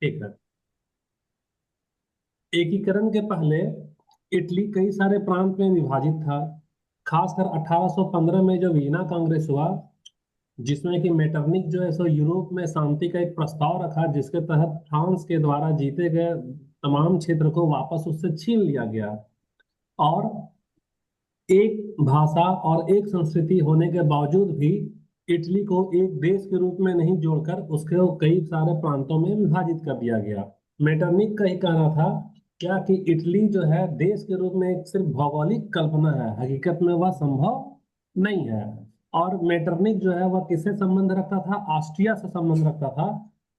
ठीक है। एकीकरण के पहले इटली कई सारे प्रांत में विभाजित था। खासकर 1815 में जो वियना कांग्रेस हुआ, जिसमें कि मेटरनिक जो है सो यूरोप में शांति का एक प्रस्ताव रखा, जिसके तहत फ्रांस के द्वारा जीते गए तमाम क्षेत्र को वापस उससे छीन लिया गया। और एक भाषा और एक संस्कृति होने के बावजूद भी इटली को एक देश के रूप में नहीं जोड़कर उसके कई सारे प्रांतों में विभाजित कर दिया गया। मेटरनिक का ही कहना था क्या कि इटली जो है देश के रूप में एक सिर्फ भौगोलिक कल्पना है, हकीकत में वह संभव नहीं है। और मेटरनिक जो है वह किससे संबंध रखता था? ऑस्ट्रिया से संबंध रखता था।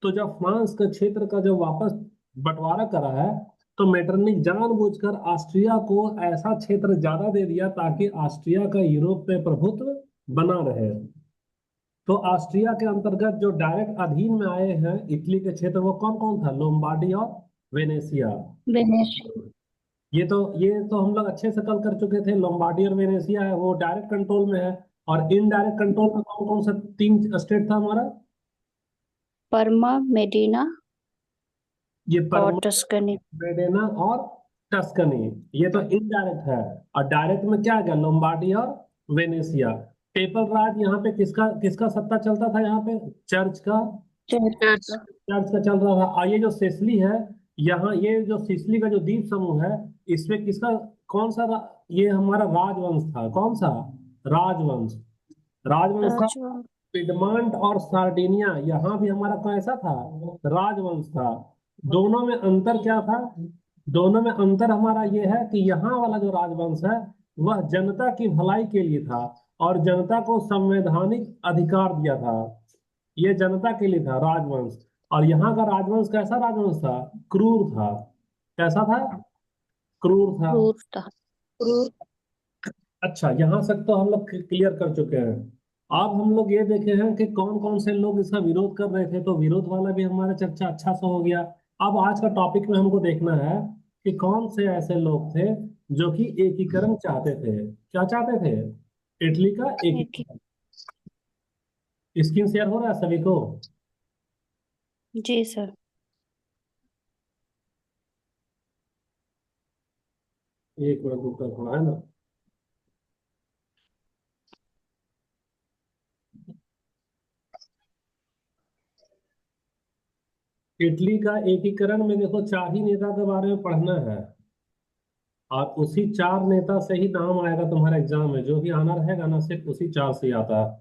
तो जब फ्रांस के क्षेत्र का जो वापस बंटवारा करा है, तो मेटरनिक जानबूझकर ऑस्ट्रिया को ऐसा क्षेत्र ज्यादा दे दिया ताकि ऑस्ट्रिया का यूरोप पे प्रभुत्व बना रहे। तो ऑस्ट्रिया के अंतर्गत जो डायरेक्ट अधीन में आए हैं इटली के क्षेत्र, वो कौन कौन था? लोम्बार्डी और वेनेसिया। वेनेशिया। ये तो हम लोग अच्छे से कल कर चुके थे। लोम्बार्डी और वेनेसिया है वो डायरेक्ट कंट्रोल में है। और इनडायरेक्ट कंट्रोल में कौन कौन सा तीन स्टेट था हमारा? परमा, मेडिना ये और परमा, टस्कनी। मेडेना और टस्कनी। ये तो इनडायरेक्ट है। और डायरेक्ट में क्या आ गया? लोम्बार्डी और वेनेसिया। पेपल राज यहाँ पे किसका किसका सत्ता चलता था? यहाँ पे चर्च का। चर्च। चर्च का चल रहा था। और ये जो सिसिली है, यहाँ ये जो सिसिली का जो द्वीप समूह है, इसमें किसका कौन सा ये हमारा राजवंश था? कौन सा राजवंश? राजवंश था। राजवंश। पिडमांट और सार्डिनिया, यहाँ भी हमारा कैसा था? राजवंश था। दोनों में अंतर क्या था? दोनों में अंतर हमारा ये है कि यहाँ वाला जो राजवंश है वह जनता की भलाई के लिए था और जनता को संवैधानिक अधिकार दिया था। ये जनता के लिए था राजवंश। और यहाँ का राजवंश कैसा राजवंश था? क्रूर था। कैसा था? क्रूर था। क्रूरता। अच्छा, यहाँ तक तो हम लोग क्लियर कर चुके हैं। अब हम लोग ये देखे हैं कि कौन कौन से लोग इसका विरोध कर रहे थे, तो विरोध वाला भी हमारा चर्चा अच्छा सा हो गया। अब आज का टॉपिक में हमको देखना है कि कौन से ऐसे लोग थे जो कि एकीकरण चाहते थे। क्या चाहते थे? इटली का एक। एकीकरण। स्क्रीन शेयर हो रहा है सभी को? जी सर। एक मिनट रुक कर थोड़ा, है ना। इटली का एकीकरण में देखो, चार ही नेता के बारे में पढ़ना है। और उसी चार नेता से ही नाम आएगा तुम्हारा एग्जाम में। जो भी आना रहेगा ना, सिर्फ उसी चार से ही आता है।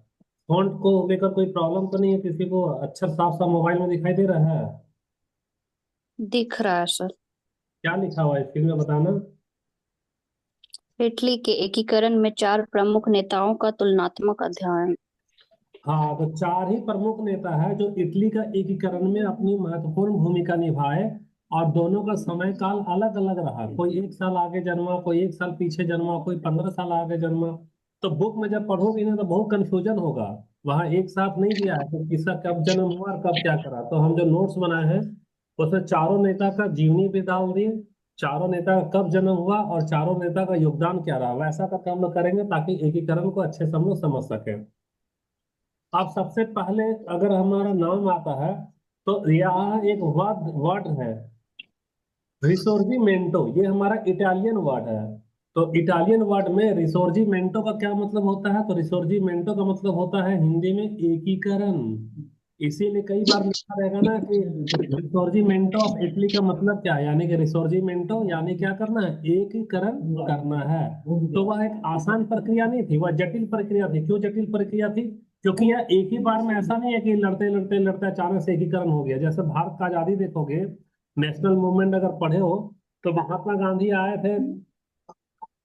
फॉन्ट को लेकर कोई प्रॉब्लम तो नहीं है किसी को? अक्षर साफ साफ मोबाइल में दिखाई दे रहा है? दिख रहा है सर। क्या लिखा हुआ है स्क्रीन में बताना। इटली के एकीकरण में चार प्रमुख नेताओं का तुलनात्मक अध्ययन। हाँ, तो चार ही प्रमुख नेता है जो इटली का एकीकरण में अपनी महत्वपूर्ण भूमिका निभाए। और दोनों का समय काल अलग अलग रहा। कोई एक साल आगे जन्मा, कोई एक साल पीछे जन्मा, कोई 15 साल आगे जन्मा। तो बुक में जब पढ़ोगे ना तो बहुत कंफ्यूजन होगा। वहां एक साथ नहीं दिया है कि किसका कब जन्म हुआ और कब क्या करा। तो हम जो नोट्स बनाए हैं उसमें चारों नेता का जीवनी भी डाल दिए, चारों नेता का कब जन्म हुआ और चारों नेता का योगदान क्या रहा। वैसा करके हम लोग करेंगे ताकि एकीकरण को अच्छे से हम लोग समझ सकें। अब सबसे पहले अगर हमारा नाम आता है तो यहाँ एक वर्ड वर्ड है, रिसोर्जिमेंटो। ये हमारा इटालियन वर्ड है। तो इटालियन वर्ड में रिसोर्जिमेंटो का क्या मतलब होता है? तो रिसोर्जिमेंटो का मतलब होता है हिंदी में एकीकरण। इसीलिए कई बार लिखा रहेगा ना कि रिसोर्जिमेंटो ऑफ इटली का मतलब क्या है, यानी कि रिसोर्जिमेंटो यानी क्या करना है? एकीकरण करना है। तो वह एक आसान प्रक्रिया नहीं थी, वह जटिल प्रक्रिया थी। क्यों जटिल प्रक्रिया थी? क्योंकि यह एक ही बार में ऐसा नहीं है कि लड़ते लड़ते लड़ते अचानक से एकीकरण हो गया। जैसे भारत का आजादी देखोगे, नेशनल मूवमेंट अगर पढ़े हो, तो महात्मा गांधी आए थे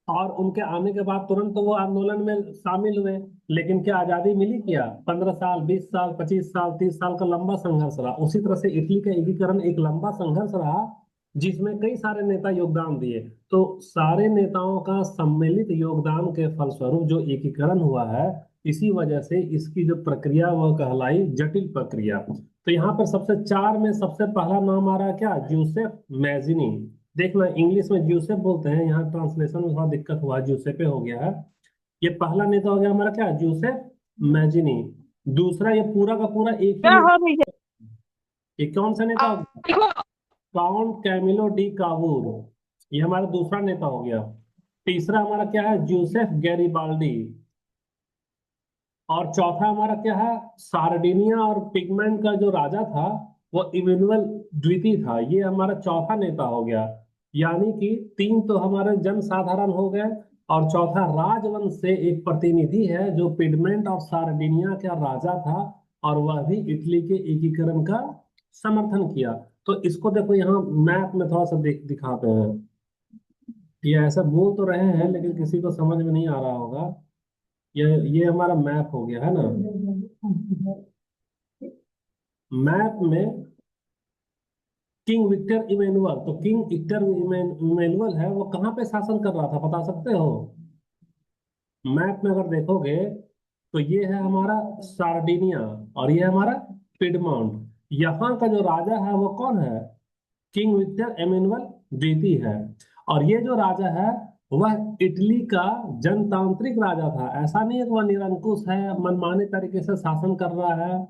और उनके आने के बाद तुरंत तो वो आंदोलन में शामिल हुए। लेकिन क्या आजादी मिली? क्या 15 साल, 20 साल, 25 साल, 30 साल का लंबा संघर्ष रहा। उसी तरह से इटली का एकीकरण एक लंबा संघर्ष रहा जिसमें कई सारे नेता योगदान दिए। तो सारे नेताओं का सम्मिलित योगदान के फलस्वरूप जो एकीकरण हुआ है, इसी वजह से इसकी जो प्रक्रिया वह कहलाई जटिल प्रक्रिया। तो यहाँ पर सबसे चार में सबसे पहला नाम आ रहा है क्या? जूसेफ मैजिनी। देखना, इंग्लिश में ज्यूसेफ बोलते हैं, यहाँ ट्रांसलेशन में थोड़ा दिक्कत हुआ है, ज्यूसेपे हो गया है। ये पहला नेता हो गया हमारा क्या? जूसेफ मैजिनी। दूसरा, ये पूरा का पूरा एक ही क्या नेता, हो रही है? ये कौन सा नेता हो गया? काउंट कैमिलो डी कावूर, ये हमारा दूसरा नेता हो गया। तीसरा हमारा क्या है? Joseph Garibaldi. और चौथा हमारा क्या है? सार्डिनिया और पिगमेंट का जो राजा था वो इमैनुअल द्वितीय था। ये हमारा चौथा नेता हो गया। यानी कि तीन तो हमारे जन साधारण हो गए, और चौथा राजवंश से एक प्रतिनिधि है जो पिगमेंट और सार्डिनिया का राजा था, और वह भी इटली के एकीकरण का समर्थन किया। तो इसको देखो यहाँ मैप में थोड़ा सा दिखाते हैं। ये ऐसा बोल तो रहे हैं लेकिन किसी को समझ में नहीं आ रहा होगा। ये हमारा मैप हो गया है ना। मैप में किंग विक्टर इमैनुअल, तो किंग विक्टर इमैनुअल है वो कहाँ पे शासन कर रहा था बता सकते हो? मैप में अगर देखोगे तो ये है हमारा सार्डिनिया, और ये है हमारा पिडमॉन्ट। यहाँ का जो राजा है वो कौन है? किंग विक्टर एमेनुअल द्वितीय है। और ये जो राजा है वह इटली का जनतांत्रिक राजा था। ऐसा नहीं है कि वह निरंकुश है, मनमाने तरीके से शासन कर रहा है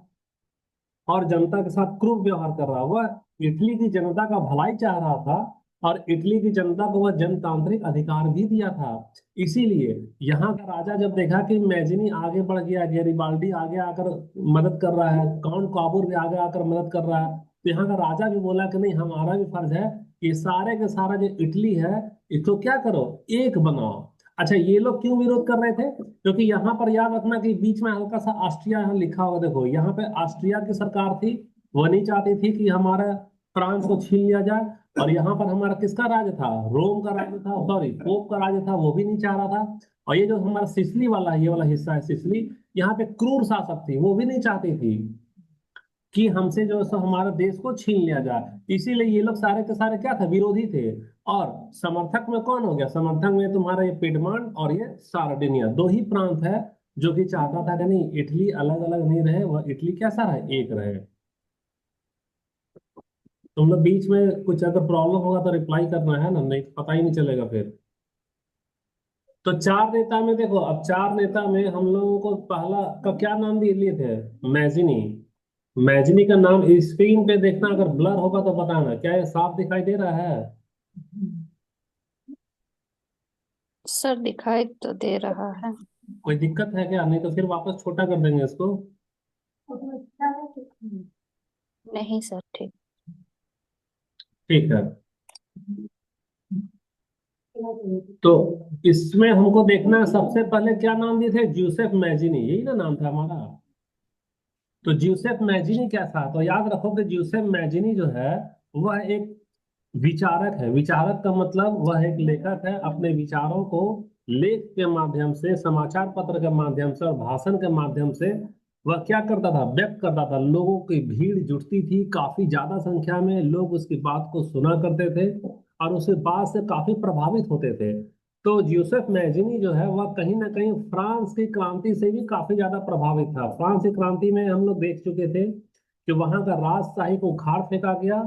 और जनता के साथ क्रूर व्यवहार कर रहा है। वह इटली की जनता का भलाई चाह रहा था, और इटली की जनता को वह जनतांत्रिक अधिकार भी दिया था। इसीलिए यहाँ का राजा जब देखा कि मैजिनी आगे बढ़ गया, गैरिबाल्डी आगे आकर मदद कर रहा है, काउंट काबूर भी आगे आकर मदद कर रहा है, तो यहाँ का राजा भी बोला कि नहीं, हमारा भी फर्ज है कि सारे के सारा जो इटली है इसको क्या करो, एक बनाओ। अच्छा, ये लोग क्यों विरोध कर रहे थे? क्योंकि यहाँ पर याद रखना कि बीच में हल्का सा ऑस्ट्रिया यहाँ लिखा हुआ, देखो यहाँ पे ऑस्ट्रिया की सरकार थी। वह नहीं चाहती थी कि हमारा फ्रांस को छीन लिया जाए। और यहाँ पर हमारा किसका राज था? रोम का राज था, सॉरी पोप का राज था, वो भी नहीं चाह रहा था। और ये जो हमारा सिसली वाला, ये वाला हिस्सा है सिसली, यहाँ पे क्रूर शासक थी, वो भी नहीं चाहती थी कि हमसे जो है सो हमारा देश को छीन लिया जाए। इसीलिए ये लोग सारे के सारे क्या थे? विरोधी थे। और समर्थक में कौन हो गया? समर्थक में तुम्हारा ये पिडमॉन्ट और ये सार्डिनिया, दो ही प्रांत है जो कि चाहता था कि नहीं, इटली अलग अलग नहीं रहे, वह इटली कैसा रहे? एक रहे। तुम लोग बीच में कुछ अगर प्रॉब्लम होगा तो रिप्लाई करना है ना, नहीं तो पता ही नहीं चलेगा फिर। तो चार नेता में देखो, अब चार नेता में हम लोगों को पहला का क्या नाम दिए लिए थे? मैजिनी। मैजिनी का नाम स्क्रीन पे देखना, अगर ब्लर होगा तो बताना, क्या ये साफ दिखाई दे रहा है? सर दिखाई तो दे रहा है। कोई दिक्कत है क्या? नहीं तो फिर वापस छोटा कर देंगे इसको। नहीं सर, ठीक। ठीक है। तो इसमें हमको देखना है, सबसे पहले क्या नाम दिए थे? ज्यूसेफ मैजिनी, यही ना नाम था हमारा। तो ज्यूसेफ मैजिनी क्या था? तो याद रखो कि ज्यूसेफ मैजिनी जो है वह एक विचारक है। विचारक का मतलब वह एक लेखक है। अपने विचारों को लेख के माध्यम से, समाचार पत्र के माध्यम से और भाषण के माध्यम से वह क्या करता था? व्यक्त करता था। लोगों की भीड़ जुटती थी, काफी ज्यादा संख्या में लोग उसकी बात को सुना करते थे और उसके बात से काफी प्रभावित होते थे। तो यूसेफ मैजिनी जो है वह कहीं ना कहीं फ्रांस की क्रांति से भी काफी ज्यादा प्रभावित था। फ्रांस की क्रांति में हम लोग देख चुके थे कि वहां का राजशाही को उखाड़ फेंका गया,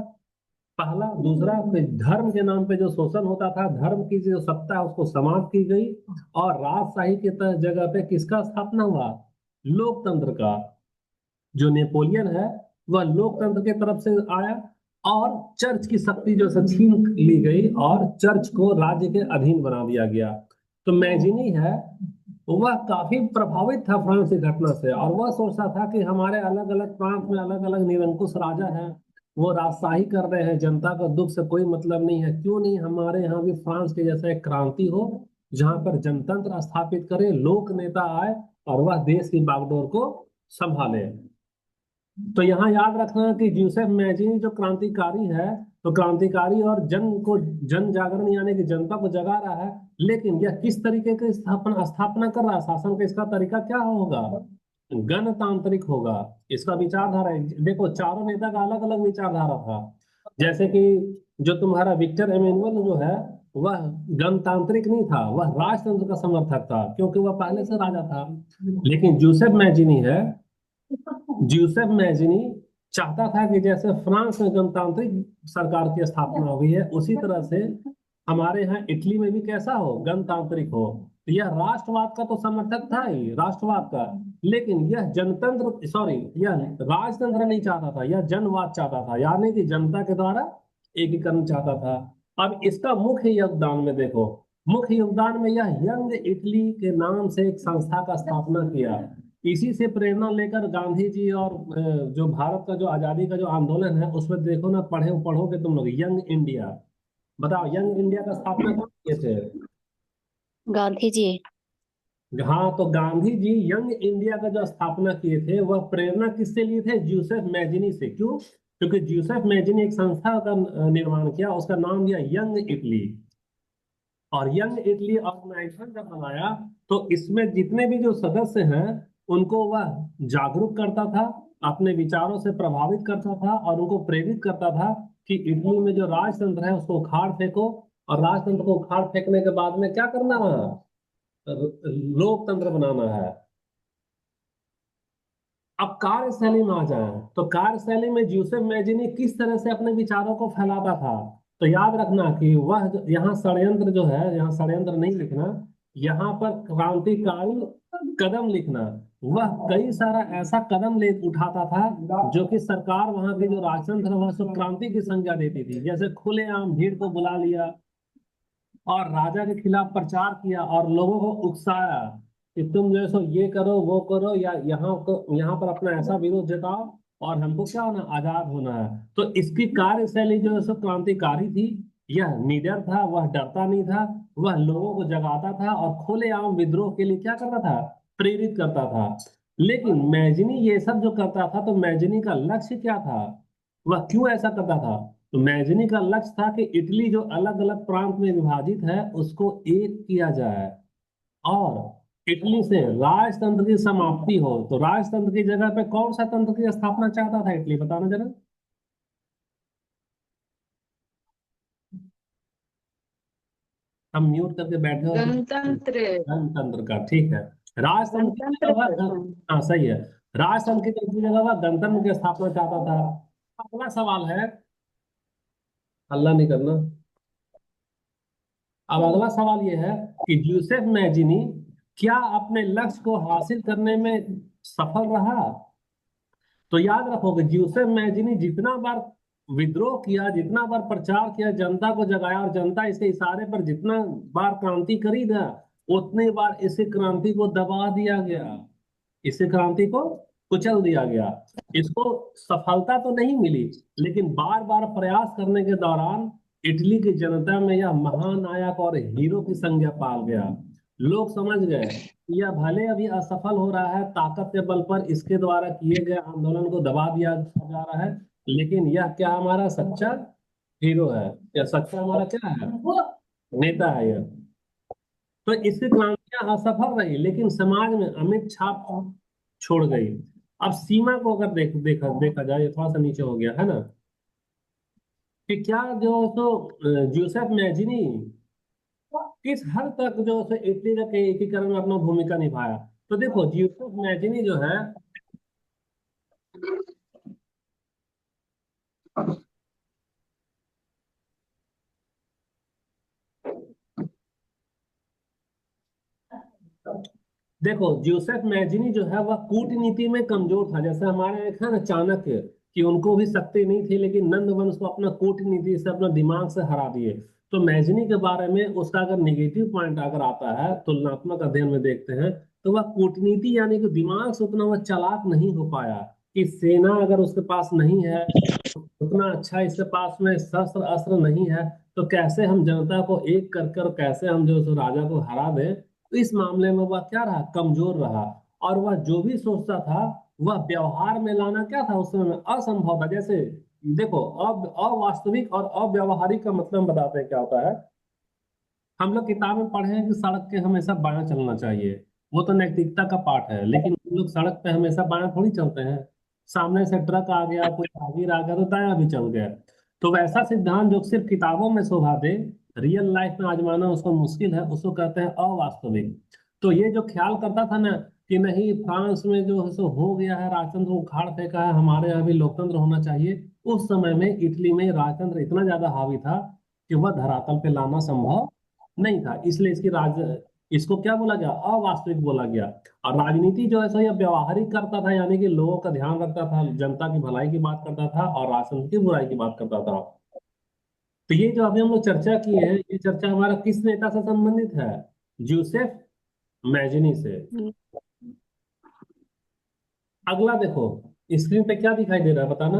पहला। दूसरा, कि धर्म के नाम पे जो शोषण होता था, धर्म की जो सत्ता है उसको समाप्त की गई, और राजशाही के जगह पे किसका स्थापना हुआ? लोकतंत्र का। जो नेपोलियन है वह लोकतंत्र के तरफ से आया, और चर्च की शक्ति जो है छीन ली गई और चर्च को राज्य के अधीन बना दिया गया। तो मैजिनी है वह काफी प्रभावित था फ्रांस की घटना से, और वह सोचता था कि हमारे अलग अलग प्रांत में अलग अलग निरंकुश राजा हैं, वो राजशाही कर रहे हैं, जनता का दुख से कोई मतलब नहीं है, क्यों नहीं हमारे यहाँ भी फ्रांस के जैसा एक क्रांति हो जहां पर जनतंत्र स्थापित करे, लोक नेता आए और वह देश की बागडोर को संभाले। तो यहाँ याद रखना कि जोसेफ मैजिनी जो क्रांतिकारी है, तो क्रांतिकारी और जन को, जन जागरण यानी कि जनता को जगा रहा है, लेकिन यह किस तरीके की स्थापना स्थापना कर रहा है? शासन का इसका तरीका क्या होगा? गणतांत्रिक होगा। इसका विचारधारा है, देखो चारों नेता का अलग अलग विचारधारा था। जैसे कि जो तुम्हारा विक्टर एमेनुअल जो है वह गणतांत्रिक नहीं था, वह राजतंत्र का समर्थक था, क्योंकि वह पहले से राजा था। लेकिन जोसेफ मैजिनी है, ज्यूसेफ मैजिनी चाहता था कि जैसे फ्रांस में गणतांत्रिक सरकार की स्थापना हुई है, उसी तरह से हमारे यहाँ इटली में भी कैसा हो? गणतांत्रिक हो। तो यह राष्ट्रवाद का तो समर्थक था ही, राष्ट्रवाद का। लेकिन यह जनतंत्र, सॉरी, यह राजतंत्र नहीं चाहता था, यह जनवाद चाहता था, यानी कि जनता के द्वारा एकीकरण चाहता था। अब इसका मुख्य योगदान में देखो, मुख्य योगदान में यह यंग इटली के नाम से एक संस्था का स्थापना किया। इसी से प्रेरणा लेकर गांधी जी और जो भारत का जो आजादी का जो आंदोलन है उसमें देखो ना, पढ़ोगे तुम लोग यंग इंडिया। बताओ, यंग इंडिया का स्थापना कौन किए थे? गांधी जी। हाँ, तो गांधी जी यंग इंडिया का जो स्थापना किए थे वह प्रेरणा किससे लिए थे? ज्यूसेफ मैजिनी से। क्यों? क्योंकि ज्यूसेफ मैजिनी एक संस्था का निर्माण किया, उसका नाम दिया यंग इटली। और यंग इटली ऑर्गेनाइजेशन जब बनाया तो इसमें जितने भी जो सदस्य हैं उनको वह जागरूक करता था, अपने विचारों से प्रभावित करता था और उनको प्रेरित करता था कि इटली में जो राजतंत्र है उसको उखाड़ फेंको। और राजतंत्र को उखाड़ फेंकने के बाद में क्या करना है? लोकतंत्र बनाना है। अब कार्यशैली में आ जाए तो कार्यशैली में ज्यूसेफ मैजिनी किस तरह से अपने विचारों को फैलाता था? तो याद रखना कि वह यहाँ षड्यंत्र जो है, यहाँ षड्यंत्र नहीं लिखना, यहाँ पर क्रांतिकारी कदम लिखना। वह कई सारा ऐसा कदम ले उठाता था जो कि सरकार वहां के जो राजतंत्र है वह सब क्रांति की संज्ञा देती थी। जैसे खुलेआम भीड़ को बुला लिया और राजा के खिलाफ प्रचार किया और लोगों को उकसाया कि तुम जो है सो ये करो वो करो, या यहाँ पर अपना ऐसा विरोध जताओ और हमको क्या होना, आजाद होना है। तो इसकी कार्यशैली जो है सो क्रांतिकारी थी। यह निडर था, वह डरता नहीं था, वह लोगों को जगाता था और खुलेआम विद्रोह के लिए क्या करता था? प्रेरित करता था। लेकिन मैजिनी ये सब जो करता था तो मैजिनी का लक्ष्य क्या था? वह क्यों ऐसा करता था? तो मैजिनी का लक्ष्य था कि इटली जो अलग अलग प्रांत में विभाजित है उसको एक किया जाए और इटली से राजतंत्र की समाप्ति हो। तो राजतंत्र की जगह पे कौन सा तंत्र की स्थापना चाहता था इटली? बताना जरा। हम म्यूट करके बैठे हो तो गणतंत्र। गणतंत्र का, ठीक है। राजतंत्र की गणतंत्र जगह पर। हाँ सही है। राजतंत्र की जगह वह गणतंत्र की स्थापना चाहता था। अगला सवाल है, हल्ला नहीं करना। अब अगला सवाल यह है कि जोसेफ मैजिनी क्या अपने लक्ष्य को हासिल करने में सफल रहा? तो याद रखोगे, जोसेफ मैजिनी जितना बार विद्रोह किया, जितना बार प्रचार किया, जनता को जगाया और जनता इसके इशारे पर जितना बार क्रांति करी ना, उतने बार इसे क्रांति को दबा दिया गया, इसे क्रांति को कुचल दिया गया। इसको सफलता तो नहीं मिली, लेकिन बार बार प्रयास करने के दौरान इटली की जनता में यह महानायक और हीरो की संज्ञा पाल गया। लोग समझ गए कि यह भले अभी असफल हो रहा है, ताकत के बल पर इसके द्वारा किए गए आंदोलन को दबा दिया जा रहा है, लेकिन यह क्या हमारा सच्चा हीरो है, यह सच्चा हमारा क्या है, नेता है यह। तो इसकी क्रांतियां असफल रही लेकिन समाज में अमिट छाप छोड़ गई। अब सीमा को अगर देखा जाए, ये थोड़ा सा नीचे हो गया है ना, कि क्या जो तो जोसेफ मैजिनी किस हद तक जो है इटली के एकीकरण में अपना भूमिका निभाया? तो देखो, जोसेफ मैजिनी जो है, देखो जोसेफ मैजिनी जो है वह कूटनीति में कमजोर था। जैसे हमारे एक है ना चाणक्य, कि उनको भी शक्ति नहीं थी लेकिन नंदवंश को अपना कूटनीति से, अपना दिमाग से हरा दिए। तो मैजिनी के बारे में उसका अगर निगेटिव पॉइंट अगर आता है तुलनात्मक अध्ययन में देखते हैं, तो वह कूटनीति यानी कि दिमाग से उतना वह चालाक नहीं हो पाया। कि सेना अगर उसके पास नहीं है, उतना अच्छा इसके पास में शस्त्र अस्त्र नहीं है, तो कैसे हम जनता को एक कर कर कैसे हम जो उस राजा को हरा दें? तो इस मामले में वह क्या रहा, कमजोर रहा। और वह जो भी सोचता था वह व्यवहार में लाना क्या था उस समय में असंभव था। जैसे देखो, अब अवास्तविक और अव्यवहारिक का मतलब हम बताते हैं क्या होता है। हम लोग किताब में पढ़े हैं कि सड़क के हमेशा बायां चलना चाहिए, वो तो नैतिकता का पाठ है, लेकिन हम लोग सड़क पे हमेशा बायां थोड़ी चलते हैं। सामने से ट्रक आ गया, कोई राहगीर आ गया तो दायां भी चल गया। तो वैसा सिद्धांत जो सिर्फ किताबों में शोभा दे, रियल लाइफ में आजमाना उसको मुश्किल है, उसको कहते हैं अवास्तविक। तो ये जो ख्याल करता था ना कि नहीं, फ्रांस में जो है सो हो गया है राजतंत्र उखाड़ फेंका है, हमारे यहाँ भी लोकतंत्र होना चाहिए, उस समय में इटली में राजतंत्र इतना ज्यादा हावी था कि वह धरातल पे लाना संभव नहीं था। इसलिए इसकी इसको क्या बोला गया, अवास्तविक बोला गया। और राजनीति जो है सो यह व्यवहारिक करता था, यानी कि लोगों का ध्यान रखता था, जनता की भलाई की बात करता था और राष्ट्रतंत्र की बुराई की बात करता था। तो ये जो अभी हम लोग चर्चा की है, ये चर्चा हमारा किस नेता से संबंधित है, जोसेफ मैजनी से। हम्म, अगला देखो, स्क्रीन पे क्या दिखाई दे रहा है बताना।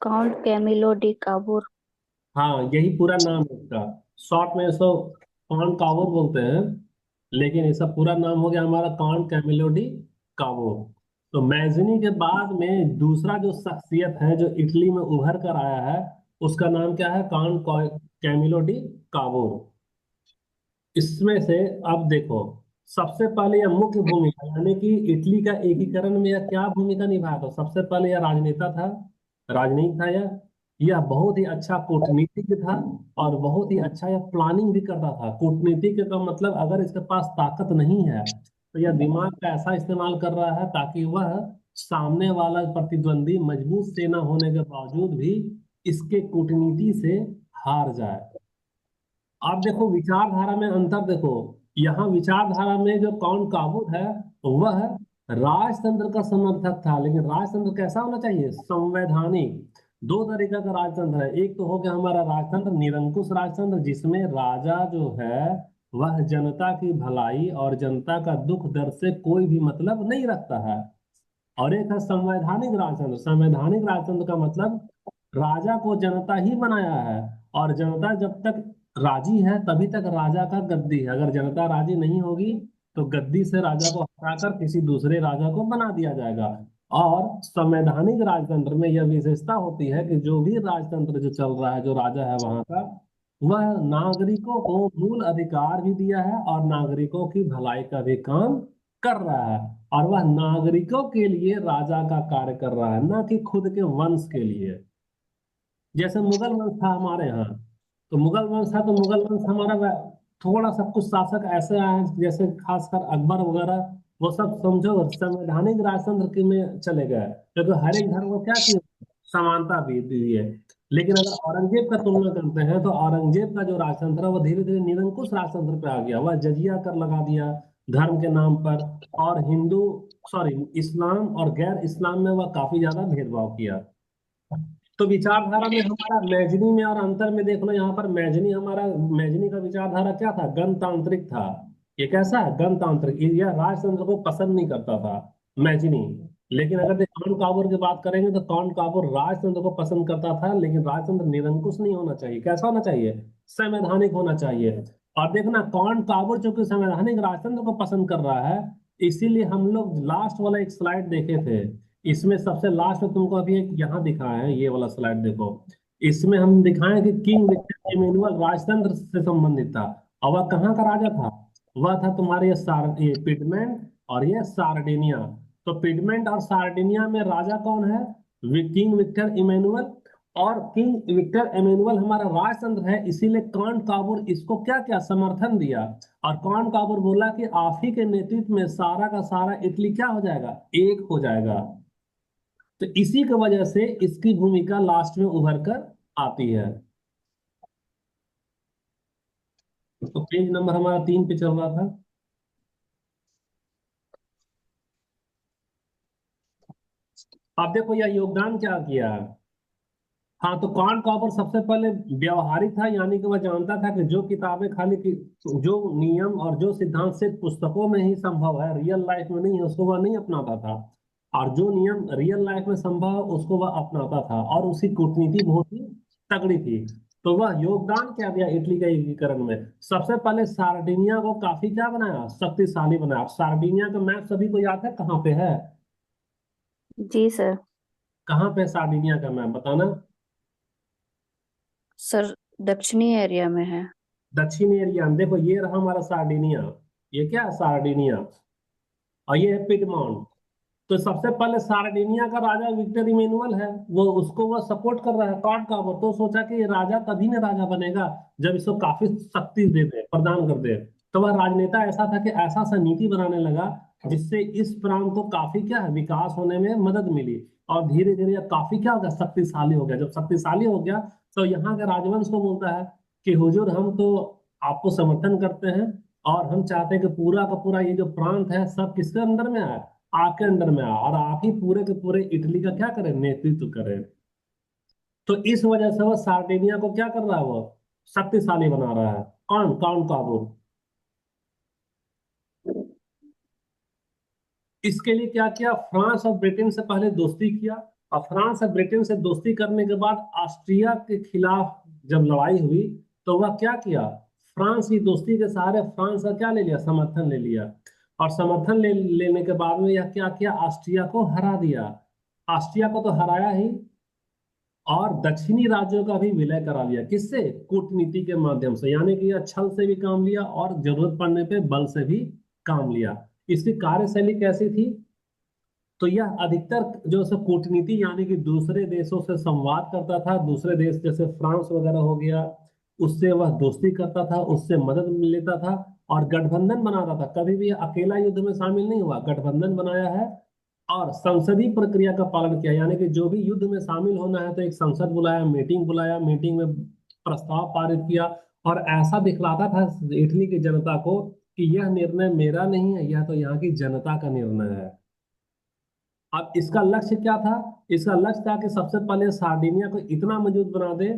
Count Camillo di Cavour. हाँ, यही पूरा नाम है इसका। शॉर्ट में इसको कॉन कावोर बोलते हैं, लेकिन इसका पूरा नाम हो गया हमारा कॉन कैमिलो डी कावोर। तो मैजनी के बाद में दूसरा जो शख्सियत है जो इटली में उभर कर आया है, उसका नाम क्या है, कॉन कैमिलो डी कावोर। इसमें से अब देखो, सबसे पहले यह मुख्य भूमिका, यानी कि इटली का एकीकरण में यह क्या भूमिका निभाया, तो सबसे पहले यह राजनेता था, राजनीतिक था यह बहुत ही अच्छा कूटनीतिज्ञ था। और बहुत ही अच्छा यह प्लानिंग भी करता था। कूटनीतिज्ञ का मतलब अगर इसके पास ताकत नहीं है तो यह दिमाग का ऐसा इस्तेमाल कर रहा है ताकि वह सामने वाला प्रतिद्वंदी मजबूत सेना होने के बावजूद भी इसके कूटनीति से हार जाए। आप देखो विचारधारा में अंतर देखो, यहाँ विचारधारा में जो कौन काबुल है वह राजतंत्र का समर्थक था, लेकिन राजतंत्र कैसा होना चाहिए, संवैधानिक। दो तरीका का राजतंत्र है, एक तो हो गया हमारा राजतंत्र निरंकुश राजतंत्र, जिसमें राजा जो है वह जनता की भलाई और जनता का दुख दर्द से कोई भी मतलब नहीं रखता है। और एक है संवैधानिक राजतंत्र। संवैधानिक राजतंत्र का मतलब राजा को जनता ही बनाया है, और जनता जब तक राजी है तभी तक राजा का गद्दी है। अगर जनता राजी नहीं होगी तो गद्दी से राजा को हटाकर किसी दूसरे राजा को बना दिया जाएगा। और संवैधानिक राजतंत्र में यह विशेषता होती है कि जो भी राजतंत्र जो चल रहा है, जो राजा है वहां का, वह नागरिकों को मूल अधिकार भी दिया है और नागरिकों की भलाई का भी काम कर रहा है। और वह नागरिकों के लिए राजा का कार्य कर रहा है, ना कि खुद के वंश के लिए। जैसे मुगल वंश था हमारे यहाँ, तो मुगल वंश था तो मुगल वंश हमारा थोड़ा सा कुछ शासक ऐसे आए हैं, जैसे खासकर अकबर वगैरह, वो सब समझो संवैधानिक राजतंत्र के में चले गए, क्योंकि हर एक धर्म को क्या की समानता भी दी है। लेकिन अगर औरंगजेब का तुलना करते हैं तो औरंगजेब का जो राजतंत्र है वो धीरे धीरे निरंकुश राजतंत्र पे आ गया। वह जजिया कर लगा दिया धर्म के नाम पर, और हिंदू, सॉरी, इस्लाम और गैर इस्लाम में वह काफी ज्यादा भेदभाव किया। तो विचारधारा में हमारा मैजनी में और अंतर में देख लो, यहाँ पर मैजनी हमारा, मैजनी का विचारधारा क्या था, गणतांत्रिक था। ये कैसा है, गणतांत्रिक, यह राजतंत्र को पसंद नहीं करता था मैजनी। लेकिन अगर कौन काबुर की बात करेंगे तो कौन काबुर राजतंत्र को पसंद करता था, लेकिन राजतंत्र निरंकुश नहीं होना चाहिए, कैसा होना चाहिए, संवैधानिक होना चाहिए। और देखना कौन काबुर चूंकि संवैधानिक राजतंत्र को पसंद कर रहा है, इसीलिए हम लोग लास्ट वाला एक स्लाइड देखे थे, इसमें सबसे लास्ट में तुमको अभी एक यहाँ दिखाया है, ये वाला स्लाइड देखो। इसमें हम दिखाएं कि किंग विक्टर इमैनुअल राजतंत्र से संबंधित था। और वह कहाँ का राजा था, वह था तुम्हारे ये पिडमेंट और ये सार्डिनिया। तो पिडमेंट और सार्डिनिया में राजा कौन है, किंग विक्टर इमैनुअल। और किंग विक्टर इमैनुअल हमारा राजतंत्र है, इसीलिए कॉन काबुर इसको क्या क्या समर्थन दिया। और कॉन काबुर बोला कि आप ही के नेतृत्व में सारा का सारा इटली क्या हो जाएगा, एक हो जाएगा। तो इसी की वजह से इसकी भूमिका लास्ट में उभर कर आती है। तो पेज नंबर हमारा 3 पे चल रहा था। आप देखो यह योगदान क्या किया है। हाँ, तो कॉन कॉपर सबसे पहले व्यवहारिक था, यानी कि वह जानता था कि जो किताबें खाली की, जो नियम और जो सिद्धांत सिर्फ पुस्तकों में ही संभव है, रियल लाइफ में नहीं है, उसको वह नहीं अपनाता था। और जो नियम रियल लाइफ में संभव है उसको वह अपनाता था, और उसकी कूटनीति बहुत ही तगड़ी थी। तो वह योगदान क्या दिया इटली के एकीकरण में, सबसे पहले सार्डिनिया को काफी क्या बनाया, शक्तिशाली बनाया। सार्डिनिया का मैप सभी को याद है कहाँ पे है, जी सर। कहाँ पे है सार्डिनिया का मैप बताना। सर दक्षिणी एरिया में है। दक्षिण एरिया में देखो, ये रहा हमारा सार्डिनिया, ये क्या है सार्डिनिया, और ये है पिडमॉन्ट। तो सबसे पहले सार्डिनिया का राजा विक्टर इमेनुअल है, वो उसको वो सपोर्ट कर रहा है कॉड का, वो तो सोचा कि ये राजा तभी ना राजा बनेगा जब इसको काफी शक्ति दे दे, प्रदान कर दे। तो वह राजनेता ऐसा था कि ऐसा सा नीति बनाने लगा जिससे इस प्रांत को काफी क्या है विकास होने में मदद मिली। और धीरे धीरे यह काफी क्या हो गया, शक्तिशाली हो गया। जब शक्तिशाली हो गया तो यहाँ के राजवंश को बोलता है कि हुजूर हम तो आपको समर्थन करते हैं, और हम चाहते हैं कि पूरा का पूरा ये जो प्रांत है सब किसके अंदर में आए, आपके अंडर में आए, और आप ही पूरे के पूरे इटली का क्या करें, नेतृत्व करें। तो इस वजह से वो सार्डिनिया को क्या कर रहा है, वो शक्तिशाली बना रहा है। कौन, कौन काबू। इसके लिए क्या किया, फ्रांस और ब्रिटेन से पहले दोस्ती किया, और फ्रांस और ब्रिटेन से दोस्ती करने के बाद ऑस्ट्रिया के खिलाफ जब लड़ाई हुई, तो वह क्या किया, फ्रांस की दोस्ती के सहारे फ्रांस का क्या ले लिया, समर्थन ले लिया। और समर्थन लेने के बाद में यह क्या किया, ऑस्ट्रिया को हरा दिया। ऑस्ट्रिया को तो हराया ही, और दक्षिणी राज्यों का भी विलय करा लिया, किससे, कूटनीति के माध्यम से, यानी कि यह छल से भी काम लिया और जरूरत पड़ने पे बल से भी काम लिया। इसकी कार्यशैली कैसी थी, तो यह अधिकतर जो है कूटनीति, यानी कि दूसरे देशों से संवाद करता था, दूसरे देश जैसे फ्रांस वगैरह हो गया, उससे वह दोस्ती करता था, उससे मदद लेता था, और गठबंधन बनाता था। कभी भी अकेला युद्ध में शामिल नहीं हुआ, गठबंधन बनाया है, और संसदीय प्रक्रिया का पालन किया, यानी कि जो भी युद्ध में शामिल होना है तो एक संसद बुलाया, मीटिंग बुलाया, मीटिंग में प्रस्ताव पारित किया, और ऐसा दिखलाता था इटली की जनता को कि यह निर्णय मेरा नहीं है, यह तो यहाँ की जनता का निर्णय है। अब इसका लक्ष्य क्या था, इसका लक्ष्य था कि सबसे पहले सार्डिनिया को इतना मजबूत बना दे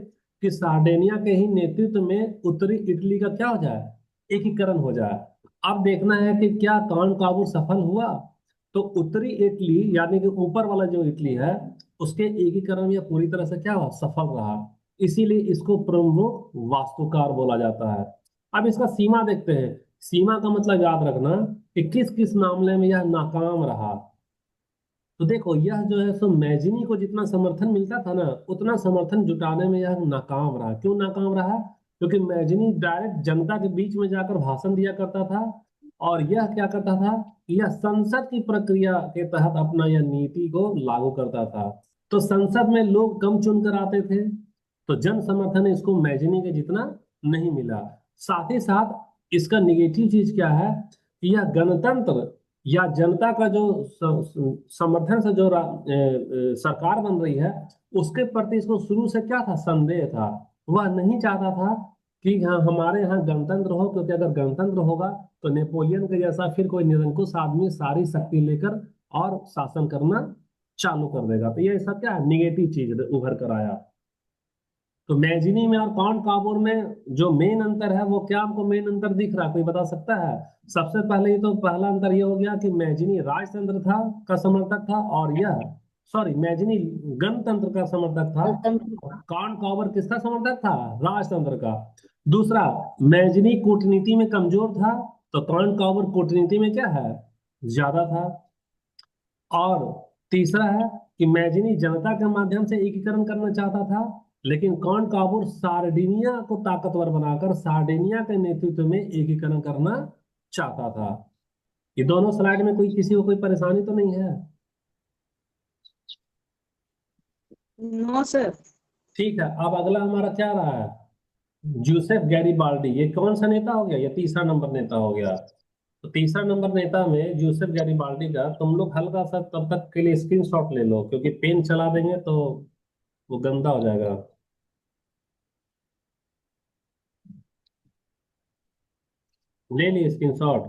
कि सार्डिनिया के ही नेतृत्व में उत्तरी इटली का क्या हो जाए, एकीकरण हो जाए। अब देखना है कि क्या काबू सफल हुआ। तो उत्तरी इटली यानी कि ऊपर वाला जो इटली है, उसके एकीकरण में पूरी तरह से क्या हुआ, सफल रहा। इसीलिए इसको प्रमुख वास्तुकार बोला जाता है। अब इसका सीमा देखते हैं। सीमा का मतलब याद रखना कि किस किस मामले में यह नाकाम रहा। तो देखो यह जो है सो मैजिनी को जितना समर्थन मिलता था ना, उतना समर्थन जुटाने में यह नाकाम रहा। क्यों नाकाम रहा, क्योंकि मैजिनी डायरेक्ट जनता के बीच में जाकर भाषण दिया करता था, और यह क्या करता था, यह संसद की प्रक्रिया के तहत अपना यह नीति को लागू करता था। तो संसद में लोग कम चुनकर आते थे, तो जन समर्थन इसको मैजिनी के जितना नहीं मिला। साथ ही साथ इसका निगेटिव चीज क्या है, कि यह गणतंत्र या जनता का जो समर्थन से जो सरकार बन रही है, उसके प्रति इसको शुरू से क्या था, संदेह था। वह नहीं चाहता था कि हाँ हमारे यहाँ गणतंत्र हो, क्योंकि अगर गणतंत्र होगा तो नेपोलियन के जैसा फिर कोई निरंकुश आदमी सारी शक्ति लेकर और शासन करना चालू कर देगा। तो ये सब क्या है, निगेटिव चीज उभर कर आया। तो मैजिनी में और काउंट काबूर में जो मेन अंतर है, वो क्या आपको मेन अंतर दिख रहा है, कोई बता सकता है। सबसे पहले तो पहला अंतर ये हो गया कि मैजिनी राजतंत्र था का समर्थक था, और यह सॉरी मैजिनी गणतंत्र का समर्थक था। गणतंत्र। काउंट काबूर किसका समर्थक था, राजतंत्र का। दूसरा, मैजिनी कूटनीति में कमजोर था, तो काउंट काबूर कूटनीति में क्या है, ज्यादा था। और तीसरा है कि मैजिनी जनता के माध्यम से एकीकरण करना चाहता था, लेकिन कौन काबूर सार्डिनिया को ताकतवर बनाकर सार्डिनिया के नेतृत्व में एकीकरण करना चाहता था। ये दोनों स्लाइड में कोई किसी को कोई परेशानी तो नहीं है। No sir. ठीक है, अब अगला हमारा क्या रहा है, जूसेफ गैरिबाल्डी। ये कौन सा नेता हो गया, ये तीसरा नंबर नेता हो गया। तो तीसरा नंबर नेता में जूसेफ गैरिबाल्डी का तुम लोग हल्का सा तब तक के लिए स्क्रीनशॉट ले लो, क्योंकि पेन चला देंगे तो वो गंदा हो जाएगा। ले लिए स्क्रीनशॉट।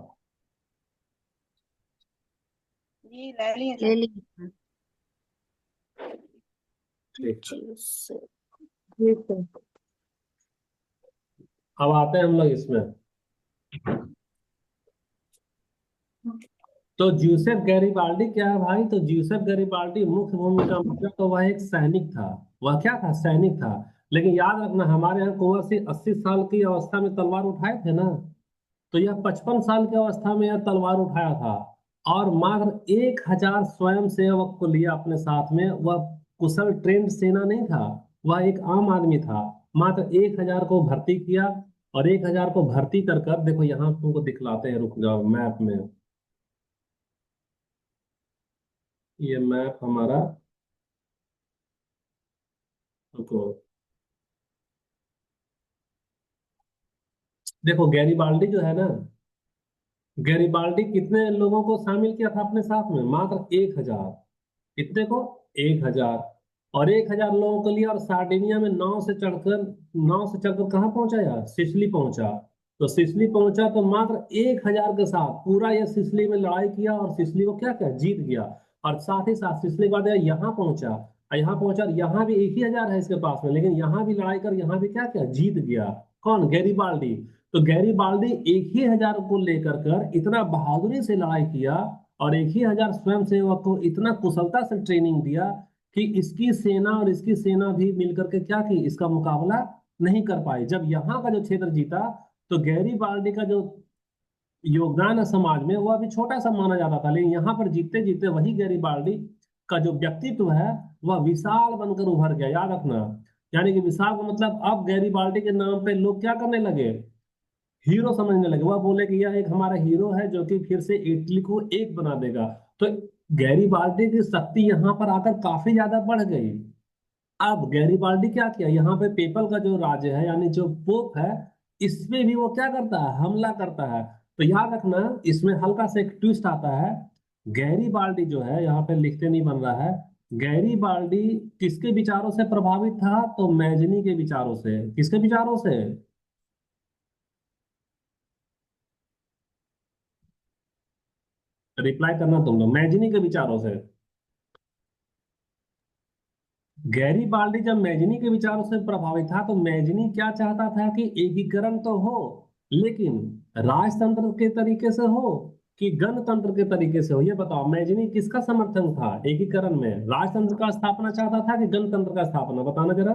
जी ले लिए ले सर। ली। ठीक, जूसेफ। जी सर। अब आते हैं हम लोग इसमें। तो जूसेफ गैरिबाल्डी क्या है भाई, तो जूसेफ गैरिबाल्डी मुख्य भूमिका में तो वह एक सैनिक था। वह क्या था, सैनिक था। लेकिन याद रखना, हमारे यहाँ कुंवर सिंह 80 साल की अवस्था में तलवार उठाए थे ना, तो यह 55 साल की अवस्था में यह तलवार उठाया था, और मात्र 1,000 स्वयं सेवक को लिया अपने साथ में। वह कुशल ट्रेंड सेना नहीं था, वह एक आम आदमी था। मात्र 1,000 को भर्ती किया, और 1,000 को भर्ती कर कर देखो यहाँ तुमको दिखलाते हैं, रुक जाओ मैप में। ये मैप हमारा, रुको, देखो गैरिबाल्डी जो है ना, गैरिबाल्डी कितने लोगों को शामिल किया था अपने साथ में, मात्र 1,000। कितने को, 1,000। और 1,000 लोगों को लिया, और सार्डिनिया में नाव से चढ़कर कहाँ पहुंचा यार, सिसिली पहुंचा। तो सिसली पहुंचा तो मात्र 1,000 के साथ पूरा ये सिसली में लड़ाई किया और सिसली को क्या किया, जीत गया। और साथ ही साथ सिसली के बाद यहाँ पहुंचा, और यहाँ पहुंचा, यहाँ भी 1,000 है इसके पास में, लेकिन यहाँ भी लड़ाई कर यहाँ भी क्या किया, जीत गया। कौन, गैरीबाल्डी। तो गैरीबाल्डी 1,000 को लेकर कर इतना बहादुरी से लड़ाई किया और 1,000 स्वयं सेवक को इतना कुशलता से ट्रेनिंग दिया कि इसकी सेना और इसकी सेना भी मिलकर के क्या की, इसका मुकाबला नहीं कर पाई। जब यहाँ का जो क्षेत्र जीता तो गैरीबाल्डी का जो योगदान है समाज में वह अभी छोटा सा माना जाता था, लेकिन यहाँ पर जीतते जीतते वही गैरीबाल्डी का जो व्यक्तित्व है वह विशाल बनकर उभर गया। याद रखना, यानी कि विशाल का मतलब अब गैरीबाल्डी के नाम पे लोग क्या करने लगे, हीरो समझने लगे। वह बोले कि यह एक हमारा हीरो है जो कि फिर से इटली को एक बना देगा। तो गैरीबाल्डी की शक्ति यहाँ पर आकर काफी ज्यादा बढ़ गई। अब गैरीबाल्डी क्या किया, यहाँ पे पेपल का जो राज्य है यानी जो पोप है, इसमें भी वो क्या करता है, हमला करता है। तो याद रखना, इसमें हल्का से एक ट्विस्ट आता है। गैरीबाल्डी जो है, यहाँ पे लिखते नहीं बन रहा है, गैरीबाल्डी किसके विचारों से प्रभावित था, तो मैजनी के विचारों से। किसके विचारों से, रिप्लाई करना तुम लोग, मैजनी के विचारों से। गैरीबाल्डी जब मैजनी के विचारों से प्रभावित था तो मैजनी क्या चाहता था कि एकीकरण तो हो, लेकिन राजतंत्र के तरीके से हो कि गणतंत्र के तरीके से हो। ये बताओ, मैजनी किसका समर्थन था एकीकरण में, राजतंत्र का स्थापना चाहता था कि गणतंत्र का स्थापना, बताना जरा।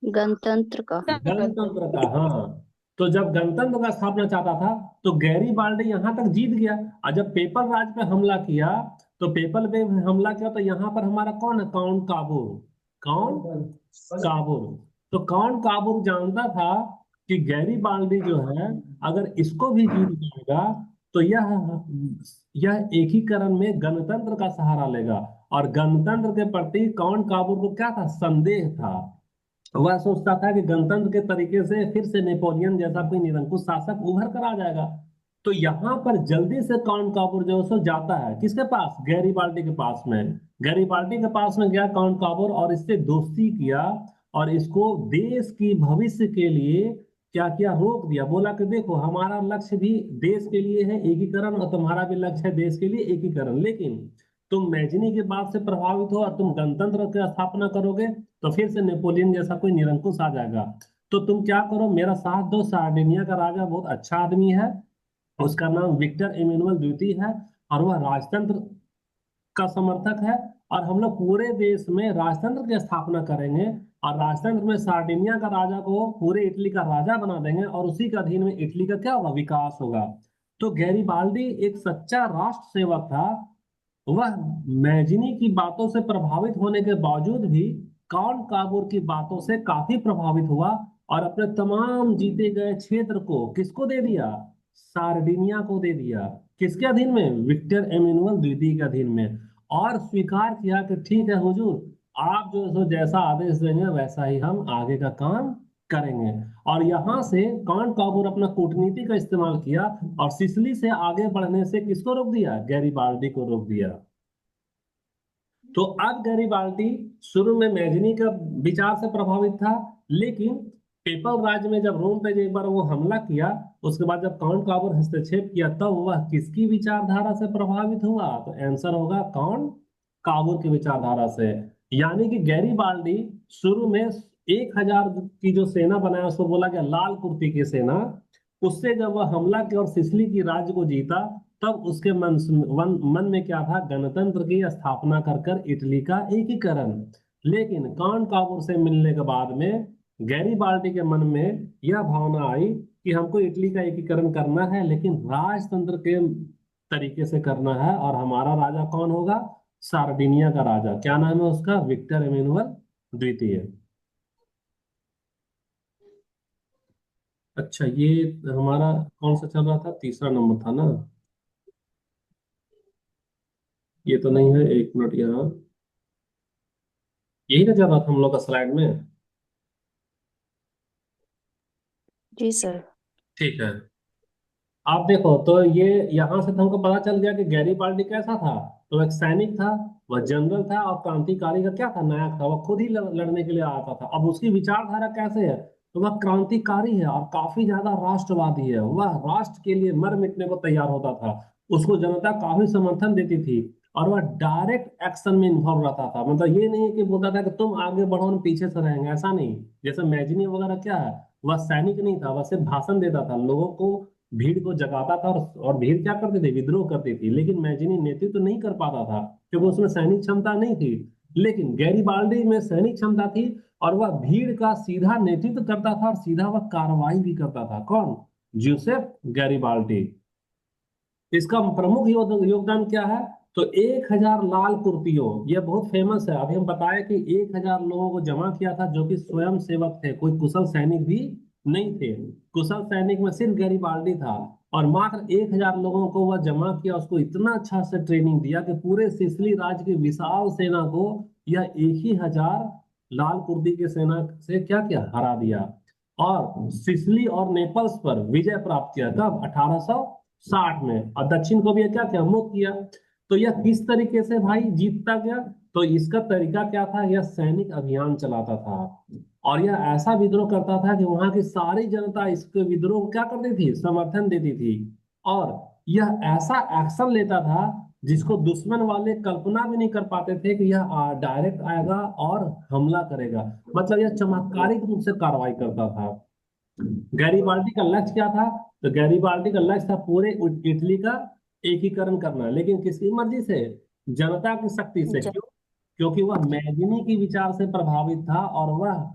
गणतंत्र का। गणतंत्र का, हाँ। तो जब गणतंत्र का स्थापना चाहता था तो गैरीबाल्डी यहाँ तक जीत गया। और जब पेपल राज पे हमला किया तो पेपल पे हमला किया तो यहाँ पर हमारा कौन है, काउंट काबूर। कौन, काबूर। तो काउंट काबूर जानता था कि गैरीबाल्डी जो है अगर इसको भी जीत जाएगा तो यह एकीकरण में गणतंत्र का सहारा लेगा। और गणतंत्र के प्रति काउंट काबूर को क्या था, संदेह था। वह सोचता था कि गणतंत्र के तरीके से फिर से नेपोलियन जैसा कोई निरंकुश शासक उभर कर आ जाएगा। तो यहाँ पर जल्दी से काउंट काबूर जो है सो जाता है किसके पास, गैरीबाल्डी के पास में। गैरीबाल्डी के पास में गया काउंट काबूर और इससे दोस्ती किया और इसको देश की भविष्य के लिए क्या किया, रोक दिया। बोला कि देखो हमारा लक्ष्य भी देश के लिए है एकीकरण और तुम्हारा भी लक्ष्य है देश के लिए एकीकरण, लेकिन तुम मैजनी की बात से प्रभावित हो और तुम गणतंत्र की स्थापना करोगे तो फिर से नेपोलियन जैसा कोई निरंकुश आ जाएगा। तो तुम क्या करो, मेरा साथ दो। सार्डिनिया का राजा बहुत अच्छा आदमी है, उसका नाम विक्टर इमैनुअल द्वितीय है और वह राजतंत्र का समर्थक है। और हम लोग पूरे देश में राजतंत्र की स्थापना करेंगे और राजतंत्र में सार्डिनिया का राजा को पूरे इटली का राजा बना देंगे और उसी के अधीन में इटली का क्या होगा, विकास होगा। तो गैरीबाल्डी एक सच्चा राष्ट्र सेवक था। वह मैजिनी की बातों से प्रभावित होने के बावजूद भी काउंट काबूर की बातों से काफी प्रभावित हुआ और अपने तमाम जीते गए क्षेत्र को किसको दे दिया, सार्डिनिया को दे दिया। किसके अधीन में, विक्टर एमेनुअल द्वितीय के अधीन में। और स्वीकार किया कि ठीक है हुजूर, आप जो सो जैसा आदेश देंगे वैसा ही हम आगे का काम करेंगे। और यहां से काउंट काबूर अपना कूटनीति का इस्तेमाल किया और सिसिली से आगे बढ़ने से किसको रोक दिया, गैरीबाल्डी को रोक दिया। तो अब गैरीबाल्डी शुरू में मैजनी का विचार से प्रभावित था, लेकिन पेपल राज्य में जब रोम पे एक बार वो हमला किया, उसके बाद जब काउंट काबूर हस्तक्षेप किया तब वह किसकी विचारधारा से प्रभावित हुआ, तो आंसर होगा काउंट काबूर की विचारधारा से। यानी कि गैरीबाल्डी शुरू में 1,000 की जो सेना बनाया उसको बोला गया लाल कुर्ती की सेना। उससे जब वह हमला किया और सिसिली की राज्य को जीता तब उसके मन में क्या था, गणतंत्र की स्थापना कर कर इटली का एकीकरण। लेकिन काउंट काबूर से मिलने के बाद में गैरीबाल्डी के मन में यह भावना आई कि हमको इटली का एकीकरण करना है, लेकिन राजतंत्र के तरीके से करना है। और हमारा राजा कौन होगा, सार्डिनिया का राजा। क्या नाम है उसका, विक्टर एमेनुअल द्वितीय। अच्छा, ये हमारा कौन सा चल रहा था, तीसरा नंबर था ना। ये तो नहीं है, एक मिनट, यहाँ यही ना चल रहा था हम लोग का स्लाइड में। जी सर। ठीक है, आप देखो तो ये यहाँ से तो हमको पता चल गया कि गैरीबाल्डी कैसा था। तो एक सैनिक था, वह जनरल था और क्रांतिकारी का क्या था, नायक था। वह खुद ही लड़ने के लिए आता था। अब उसकी विचारधारा कैसे है, तो वह क्रांतिकारी है और काफी ज्यादा राष्ट्रवादी है। वह राष्ट्र के लिए मर मिटने को तैयार होता था। उसको जनता काफी समर्थन देती थी और वह डायरेक्ट एक्शन में इन्वॉल्व रहता था। मतलब ये नहीं है कि बोलता था कि तुम आगे बढ़ो हम पीछे से रहेंगे, ऐसा नहीं। जैसे मैजनी वगैरह क्या है, वह सैनिक नहीं था, वह सिर्फ भाषण देता था, लोगों को भीड़ को जगाता था और भीड़ क्या करती थी, विद्रोह करती थी। लेकिन मैजनी नेतृत्व तो नहीं कर पाता था क्योंकि उसमें सैनिक क्षमता नहीं थी। लेकिन गैरीबाल्डी में सैनिक क्षमता थी और वह भीड़ का सीधा नेतृत्व करता था और सीधा वह कार्रवाई भी करता था। कौन? Joseph Garibaldi. इसका प्रमुख योगदान क्या है? तो 1,000 लाल कुर्तियों, यह बहुत फेमस है। अभी हम बताए कि 1,000 लोगों को जमा किया था जो कि स्वयं सेवक थे, कोई कुशल सैनिक भी नहीं थे। कुशल सैनिक में सिर्फ गैरीबाल्डी था और मात्र 1,000 लोगों को वह जमा किया। उसको इतना अच्छा से ट्रेनिंग दिया कि पूरे सिसिली राज्य की विशाल सेना को यह एक ही 1,000 लाल कुर्ती की सेना से क्या किया, हरा दिया और सिसिली और नेपल्स पर विजय प्राप्त किया। कब? 1860 में। और दक्षिण को भी क्या किया, मुक्त किया। तो यह किस तरीके से भाई जीतता गया? तो इसका तरीका क्या था? यह सैनिक अभियान चलाता था और यह ऐसा विद्रोह करता था कि वहां की सारी जनता इसके विद्रोह को क्या करती थी, समर्थन देती थी। और यह ऐसा एक्शन लेता था जिसको दुश्मन वाले कल्पना भी नहीं कर पाते थे कि यह डायरेक्ट आएगा और हमला करेगा। मतलब यह चमत्कारिक रूप से कार्रवाई करता था। गैरीबाल्डी का लक्ष्य क्या था? तो गैरीबाल्डी का लक्ष्य था पूरे इटली का एकीकरण करना, लेकिन किसकी मर्जी से? जनता की शक्ति से। ज- क्यों? क्योंकि वह मैजिनी की विचार से प्रभावित था और वह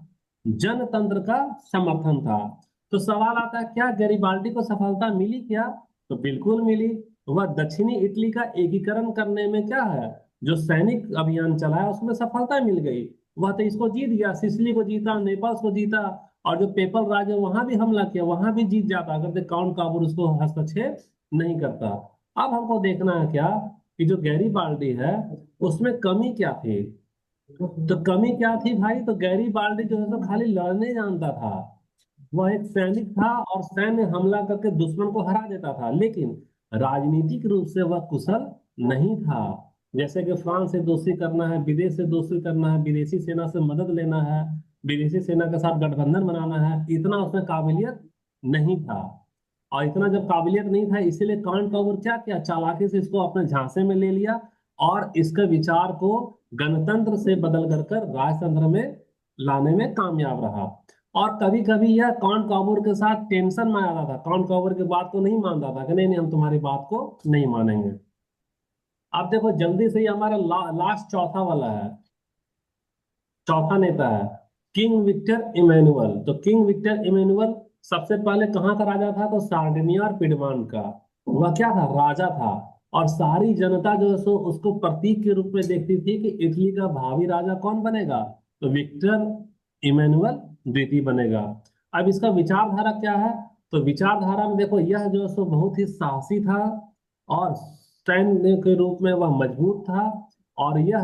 जनतंत्र का समर्थन था। तो सवाल आता है, क्या गैरीबाल्डी को सफलता मिली क्या? तो बिल्कुल मिली। वह दक्षिणी इटली का एकीकरण करने में क्या है, जो सैनिक अभियान चलाया उसमें सफलता मिल गई। वह तो इसको जीत गया, सिसिली को जीता, नेपाल को जीता और जो पेपल राज है वहां भी हमला किया, वहां भी जीत जाता अगर तो काउंट काबूर उसको हस्तक्षेप नहीं करता। अब हमको देखना है क्या कि जो गैरीबाल्डी है उसमें कमी क्या थी। तो कमी क्या थी भाई? तो गैरीबाल्डी जो है तो खाली लड़ने जानता था। वह एक सैनिक था और सैन्य हमला करके दुश्मन को हरा देता था, लेकिन राजनीतिक रूप से वह कुशल नहीं था। जैसे कि फ्रांस से दोस्ती करना है, विदेश से दोस्ती करना है, विदेशी सेना से मदद लेना है, विदेशी सेना के साथ गठबंधन बनाना है, इतना उसमें काबिलियत नहीं था। और इतना जब काबिलियत नहीं था इसीलिए कांट कपूर क्या किया, चालाकी से इसको अपने झांसे में ले लिया और इसके विचार को गणतंत्र से बदल कर कर राजतंत्र में लाने में कामयाब रहा। और कभी कभी यह कांट काबूर के साथ टेंशन में आ रहा था, कांट काबूर की बात को नहीं मानता था कि नहीं नहीं हम तुम्हारी बात को नहीं मानेंगे। अब देखो जल्दी से ही हमारा लास्ट चौथा वाला है। चौथा नेता है किंग विक्टर इमैनुअल। तो किंग विक्टर इमैनुअल सबसे पहले कहाँ का राजा था? तो सार्डिनिया और पिडमान का। वह क्या था? राजा था। और सारी जनता जो है सो उसको प्रतीक के रूप में देखती थी कि इटली का भावी राजा कौन बनेगा? तो विक्टर इमैनुअल द्वितीय बनेगा। अब इसका विचारधारा क्या है? तो विचारधारा में देखो यह जो है सो बहुत ही साहसी था और सैन्य के रूप में वह मजबूत था और यह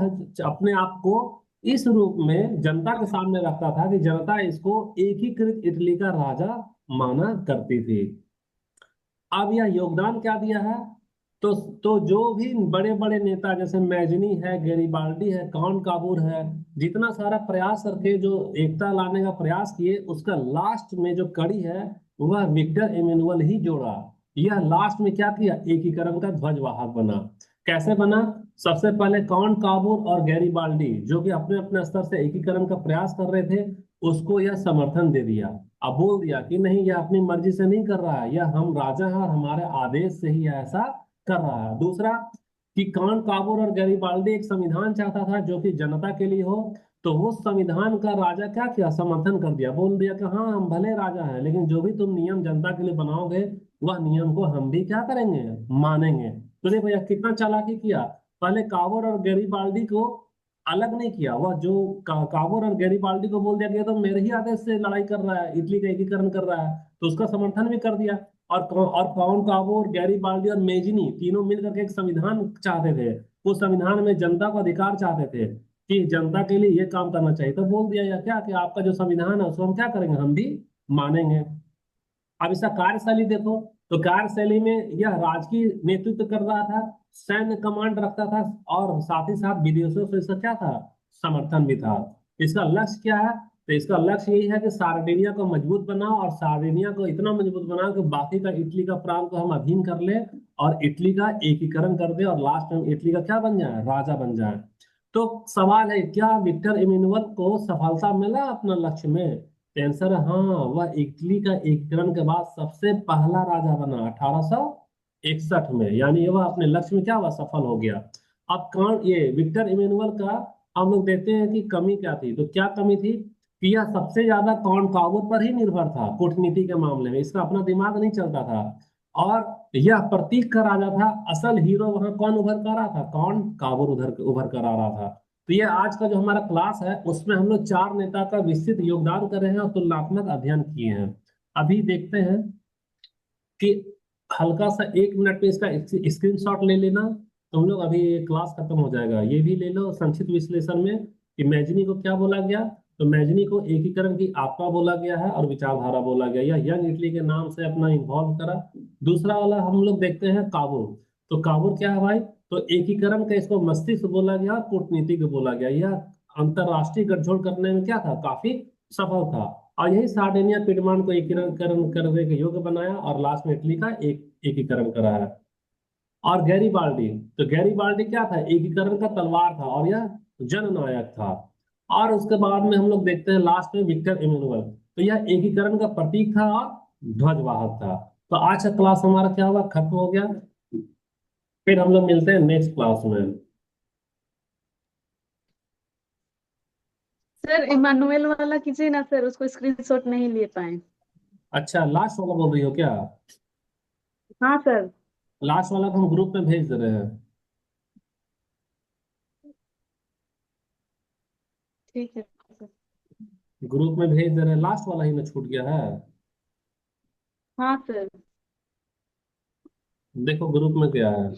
अपने आप को इस रूप में जनता के सामने रखता था कि जनता इसको एकीकृत इटली का राजा माना करती थी। अब यह योगदान क्या दिया है? तो जो भी बड़े बड़े नेता जैसे मैजनी है, गैरीबाल्डी है, काउंट काबूर है, जितना सारा प्रयास करके जो एकता लाने का प्रयास किए, उसका लास्ट में जो कड़ी है वह विक्टर इमैनुअल ही जोड़ा। यह लास्ट में क्या किया? एकीकरण का ध्वजवाहक बना। कैसे बना? सबसे पहले काउंट काबूर और गैरीबाल्डी जो कि अपने अपने स्तर से एकीकरण का प्रयास कर रहे थे, उसको यह समर्थन दे दिया। अब बोल दिया कि नहीं यह अपनी मर्जी से नहीं कर रहा है, यह हम राजा है और हमारे आदेश से ही यह ऐसा कर रहा है। दूसरा कि कान काबूर और गैरीबाल्डी एक संविधान चाहता था जो कि जनता के लिए हो। तो वो संविधान का राजा क्या किया? समर्थन कर दिया, बोल दिया कि हाँ हम भले राजा हैं लेकिन जो भी तुम नियम जनता के लिए बनाओगे वह नियम को हम भी क्या करेंगे, मानेंगे। तो नहीं भैया कितना चालाकी किया। पहले काबूर और गैरीबाल्डी को अलग नहीं किया, वह जो काबूर और गैरीबाल्डी को बोल दिया कि ये तो मेरे ही आदेश से लड़ाई कर रहा है, इटली का एकीकरण कर रहा है, तो उसका समर्थन भी कर दिया। और काउंट काबूर, गैरीबाल्डी और मेजिनी तीनों मिलकर के एक संविधान चाहते थे। उस संविधान में जनता को अधिकार चाहते थे कि जनता के लिए ये काम करना चाहिए। तो बोल दिया या क्या कि आपका जो संविधान है उसको हम क्या करेंगे, हम भी मानेंगे। अब इसका कार्यशैली देखो। तो कार्यशैली में यह राजकीय नेतृत्व कर रहा था, सैन्य कमांड रखता था और साथ ही साथ विदेशों से इसका क्या था, समर्थन भी था। इसका लक्ष्य क्या है? तो इसका लक्ष्य यही है कि सार्डिनिया को मजबूत बनाओ, और सार्डिनिया को इतना मजबूत बनाओ कि बाकी का इटली का प्रांत को हम अधीन कर ले और इटली का एकीकरण कर दे, और लास्ट में इटली का क्या बन जाए, राजा बन जाए। तो सवाल है, क्या विक्टर इमैनुअल को सफलता मिला अपना लक्ष्य में? तो आंसर है हाँ, वह इटली का एकीकरण के बाद सबसे पहला राजा बना 1861 में, यानी वह अपने लक्ष्य में क्या हुआ, सफल हो गया। अब कौन ये विक्टर इमैनुअल का हम लोग देखते हैं कि कमी क्या थी, तो क्या कमी थी कि यह सबसे ज्यादा काबुल पर ही निर्भर था कूटनीति के मामले में, इसका अपना दिमाग नहीं चलता था। और यह प्रतीक का राजा था, असल हीरो वहां कौन उभर कर आ रहा था, कौन, काबुल उधर उभर कर आ रहा था। तो ये आज का जो हमारा क्लास है उसमें हम लोग चार नेता का विस्तृत योगदान कर रहे हैं और तुलनात्मक अध्ययन किए हैं। अभी देखते हैं कि हल्का सा 1 मिनट में इसका स्क्रीनशॉट ले लेना, तुम लोग, अभी ये क्लास खत्म हो जाएगा। ये भी ले लो संक्षिप्त विश्लेषण में कि मैजनी को क्या बोला गया। तो मैजनी को एकीकरण की आपा बोला गया है और विचारधारा बोला गया, या यंग इटली के नाम से अपना इन्वॉल्व करा। दूसरा वाला हम लोग देखते हैं काबुल। तो काबुल क्या है भाई, तो एकीकरण का इसको मस्तिष्क बोला गया और कूटनीतिक बोला गया। यह अंतरराष्ट्रीय गठजोड़ करने में क्या था, काफी सफल था। और यही सार्डिनिया पिडमॉन्ट को एकीकरण करने के योग्य बनाया और लास्ट में इटली का एकीकरण कराया। और गैरीबाल्डी, तो गैरीबाल्डी क्या था, एकीकरण का तलवार था और यह जननायक था। और उसके बाद में हम लोग देखते हैं लास्ट में विक्टर इमैनुअल, तो यह एकीकरण का प्रतीक था और ध्वजवाहक था। तो आज का क्लास हमारा क्या हुआ, खत्म हो गया। फिर हम लोग मिलते हैं नेक्स्ट क्लास में। सर इमानुएल वाला कीजिए ना सर, उसको स्क्रीनशॉट नहीं ले पाए। अच्छा, लास्ट वाला बोल रही हो क्या? हाँ सर। लास्ट वाला को हम ग्रुप में भेज दे रहे हैं। ठीक है सर। ग्रुप में भेज दे रहे हैं, लास्ट वाला ही ना छूट गया है। हाँ सर। देखो ग्रुप में क्या है।